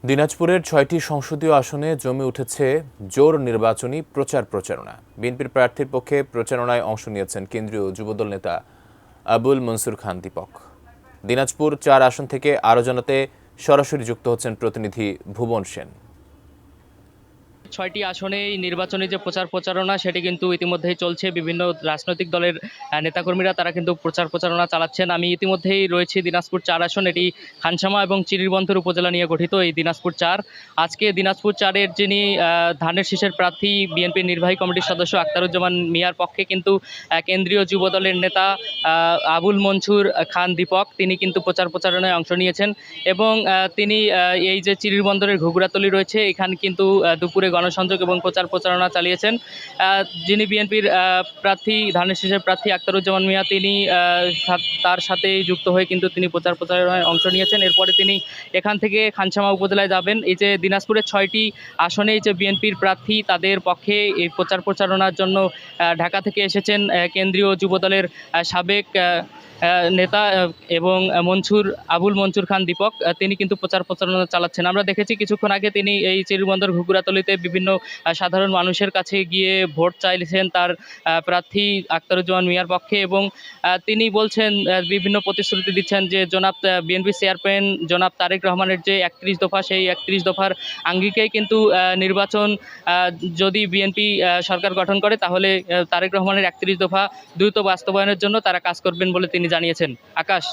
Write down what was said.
দিনাজপুরের ৬টি সংসদীয় আসনে জমে উঠেছে জোর নির্বাচনী প্রচারণা। বিএনপির প্রার্থীর পক্ষে প্রচারণায় অংশ নিয়েছেন কেন্দ্রীয় যুবদল নেতা আবুল মনসুর খান দীপক। দিনাজপুর ৪ আসন থেকে আরও জানাতে সরাসরি যুক্ত হচ্ছেন প্রতিনিধি ভুবন সেন। ৬টি আসনে নির্বাচনী যে প্রচারণা সেটি কিন্তু ইতিমধ্যেই চলছে। বিভিন্ন রাজনৈতিক দলের নেতাকর্মীরা তারা কিন্তু প্রচারণা চালাচ্ছেন। আমি ইতিমধ্যেই রয়েছি দিনাজপুর ৪ আসন। এটি খানসামা এবং চিরিরবন্দর উপজেলা নিয়ে গঠিত এই দিনাজপুর ৪। আজকে দিনাজপুর ৪-এর যিনি ধানের শীষের প্রার্থী বিএনপির নির্বাহী কমিটির সদস্য আখতারুজ্জামান মিয়ার পক্ষে কিন্তু কেন্দ্রীয় যুবদলের নেতা আবুল মনসুর খান দীপক তিনি কিন্তু প্রচারণায় অংশ নিয়েছেন এবং তিনি এই যে চিরিরবন্দরের ঘুঘরাতলি রয়েছে এখানে কিন্তু দুপুরে গণসংযোগ এবং প্রচারণা চালিয়েছেন। যিনি বিএনপির প্রার্থী ধানের শীষের প্রার্থী আখতারুজ্জামান মিয়া তিনি তার সাথে যুক্ত হয়ে কিন্তু তিনি প্রচারণায় অংশ নিয়েছেন। এরপরে তিনি এখান থেকে খানসামা উপজেলায় যাবেন। এই যে দিনাজপুরের ৬টি আসনে যে বিএনপির প্রার্থী তাদের পক্ষে এই প্রচারণার জন্য ঢাকা থেকে এসেছেন কেন্দ্রীয় যুবদলের সাবেক নেতা এবং আবুল মনসুর খান দীপক তিনি কিন্তু প্রচারণা চালাচ্ছেন। আমরা দেখেছি কিছুক্ষণ আগে তিনি এই চিরিরবন্দর ঘুঘরাতলিতে বিভিন্ন সাধারণ মানুষের কাছে গিয়ে ভোট চাইছেন তার প্রার্থী আখতারুজ্জামান মিয়ার পক্ষে এবং তিনি বলছেন বিভিন্ন প্রতিশ্রুতি দিচ্ছেন যে জনাব বিএনপি চেয়ারম্যান জনাব তারেক রহমানের যে ৩১ দফা সেই ৩১ দফার আঙ্গিকেই কিন্তু নির্বাচন যদি বিএনপি সরকার গঠন করে তাহলে তারেক রহমানের ৩১ দফা দ্রুত বাস্তবায়নের জন্য তারা কাজ করবেন বলে তিনি জানিয়েছেন। আকাশ।